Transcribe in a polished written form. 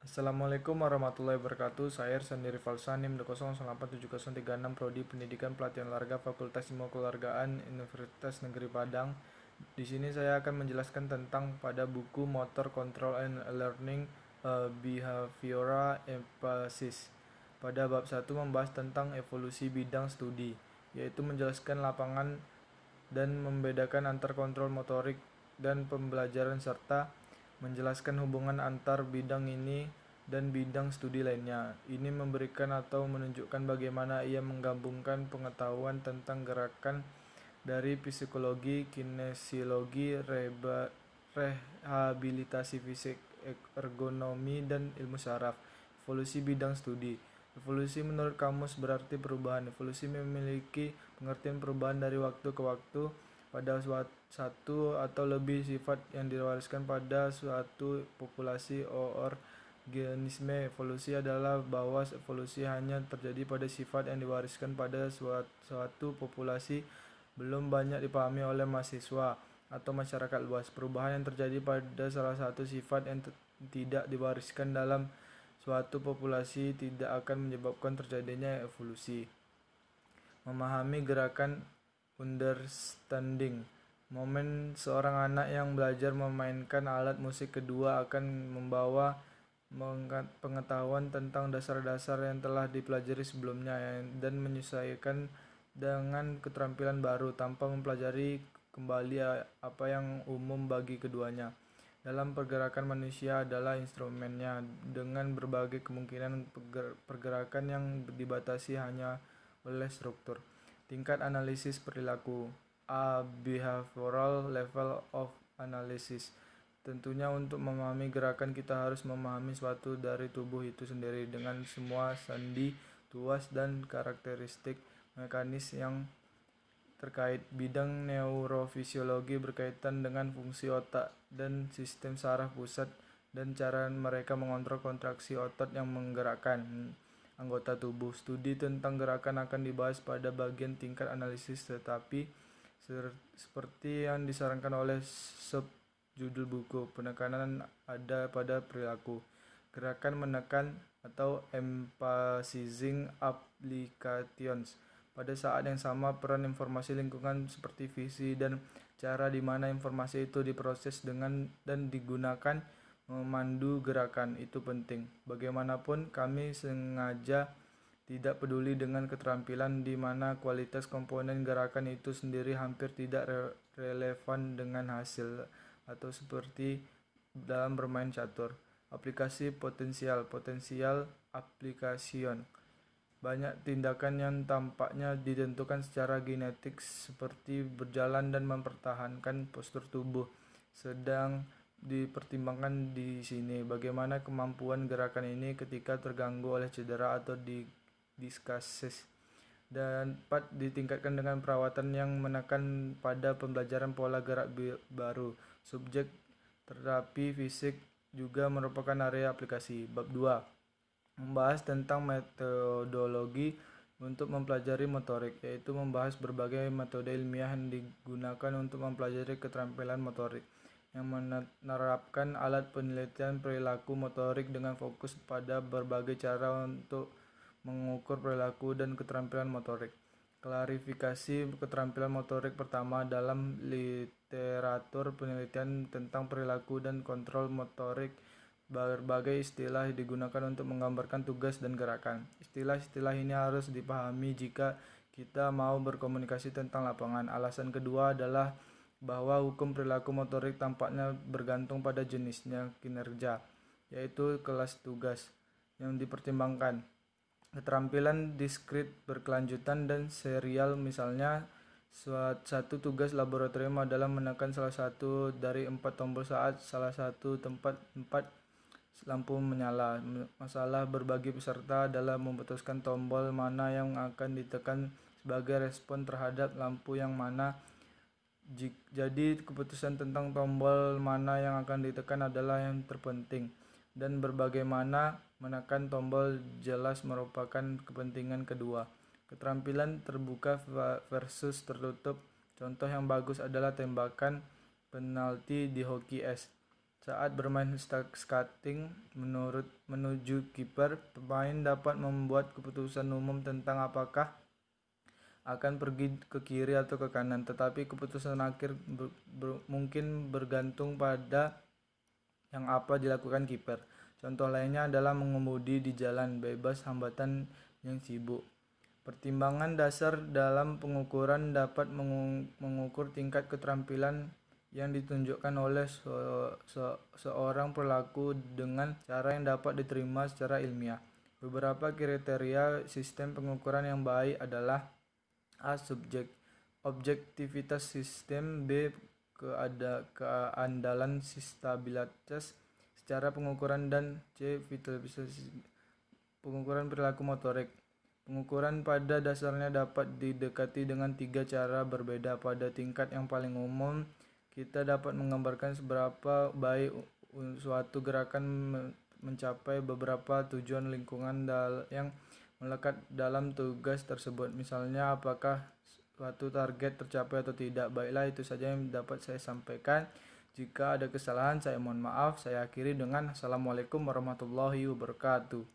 Assalamualaikum warahmatullahi wabarakatuh. Saya Sandi Rival Sanim 0087036 Prodi Pendidikan Pelatihan Olahraga Fakultas Ilmu Keluargaan Universitas Negeri Padang. Di sini saya akan menjelaskan tentang pada buku Motor Control and Learning Behavioral Emphasis. Pada bab 1 membahas tentang evolusi bidang studi, yaitu menjelaskan lapangan dan membedakan antar kontrol motorik dan pembelajaran serta menjelaskan hubungan antar bidang ini dan bidang studi lainnya. Ini memberikan atau menunjukkan bagaimana ia menggabungkan pengetahuan tentang gerakan dari psikologi, kinesiologi, rehabilitasi fisik, ergonomi, dan ilmu saraf. Evolusi bidang studi. Evolusi menurut kamus berarti perubahan. Evolusi memiliki pengertian perubahan dari waktu ke waktu pada satu atau lebih sifat yang diwariskan pada suatu populasi organisme. Evolusi adalah bahwa evolusi hanya terjadi pada sifat yang diwariskan pada suatu populasi, belum banyak dipahami oleh mahasiswa atau masyarakat luas. Perubahan yang terjadi pada salah satu sifat yang tidak diwariskan dalam suatu populasi tidak akan menyebabkan terjadinya evolusi. Memahami gerakan understanding. Momen seorang anak yang belajar memainkan alat musik kedua akan membawa pengetahuan tentang dasar-dasar yang telah dipelajari sebelumnya dan menyesuaikan dengan keterampilan baru tanpa mempelajari kembali apa yang umum bagi keduanya. Dalam pergerakan manusia adalah instrumennya dengan berbagai kemungkinan pergerakan yang dibatasi hanya oleh struktur. Tingkat analisis perilaku. A. Behavioral level of analysis. Tentunya untuk memahami gerakan kita harus memahami suatu dari tubuh itu sendiri dengan semua sendi, tuas, dan karakteristik mekanis yang terkait. Bidang neurofisiologi berkaitan dengan fungsi otak dan sistem saraf pusat dan cara mereka mengontrol kontraksi otot yang menggerakkan anggota tubuh. Studi tentang gerakan akan dibahas pada bagian tingkat analisis, tetapi seperti yang disarankan oleh subjudul buku, penekanan ada pada perilaku. Gerakan menekan atau emphasizing applications. Pada saat yang sama, peran informasi lingkungan seperti visi dan cara di mana informasi itu diproses dengan dan digunakan memandu gerakan itu penting. Bagaimanapun, kami sengaja tidak peduli dengan keterampilan di mana kualitas komponen gerakan itu sendiri hampir tidak relevan dengan hasil, atau seperti dalam bermain catur. Aplikasi potensial application. Banyak tindakan yang tampaknya ditentukan secara genetik seperti berjalan dan mempertahankan postur tubuh. Sedang dipertimbangkan di sini bagaimana kemampuan gerakan ini ketika terganggu oleh cedera atau discases, dan dapat ditingkatkan dengan perawatan yang menekan pada pembelajaran pola gerak baru. Subjek terapi fisik juga merupakan area aplikasi. Bab 2 membahas tentang metodologi untuk mempelajari motorik, yaitu membahas berbagai metode ilmiah yang digunakan untuk mempelajari keterampilan motorik, yang menerapkan alat penelitian perilaku motorik dengan fokus pada berbagai cara untuk mengukur perilaku dan keterampilan motorik. Klarifikasi keterampilan motorik pertama dalam literatur penelitian tentang perilaku dan kontrol motorik. Berbagai istilah digunakan untuk menggambarkan tugas dan gerakan. Istilah-istilah ini harus dipahami jika kita mau berkomunikasi tentang lapangan. Alasan kedua adalah bahwa hukum perilaku motorik tampaknya bergantung pada jenisnya kinerja, yaitu kelas tugas yang dipertimbangkan. Keterampilan diskrit, berkelanjutan, dan serial. Misalnya, satu tugas laboratorium adalah menekan salah satu dari 4 tombol saat salah satu tempat 4 lampu menyala. Masalah berbagi peserta adalah memutuskan tombol mana yang akan ditekan sebagai respon terhadap lampu yang mana. Jadi keputusan tentang tombol mana yang akan ditekan adalah yang terpenting, dan berbagaimana menekan tombol jelas merupakan kepentingan kedua. Keterampilan terbuka versus tertutup. Contoh yang bagus adalah tembakan penalti di hoki es. Saat bermain skating menuju kiper, pemain dapat membuat keputusan umum tentang apakah akan pergi ke kiri atau ke kanan, tetapi keputusan akhir mungkin bergantung pada yang apa dilakukan kiper. Contoh lainnya adalah mengemudi di jalan bebas hambatan yang sibuk. Pertimbangan dasar dalam pengukuran dapat mengukur tingkat keterampilan yang ditunjukkan oleh seorang pelaku dengan cara yang dapat diterima secara ilmiah. Beberapa kriteria sistem pengukuran yang baik adalah A. Objektivitas sistem, B. Keandalan stabilitas secara pengukuran, dan C. Vitalitas pengukuran perilaku motorik. Pengukuran pada dasarnya dapat didekati dengan 3 cara berbeda. Pada tingkat yang paling umum, kita dapat menggambarkan seberapa baik suatu gerakan mencapai beberapa tujuan lingkungan yang melekat dalam tugas tersebut. Misalnya, apakah suatu target tercapai atau tidak. Baiklah, itu saja yang dapat saya sampaikan. Jika ada kesalahan, saya mohon maaf. Saya akhiri dengan Assalamualaikum warahmatullahi wabarakatuh.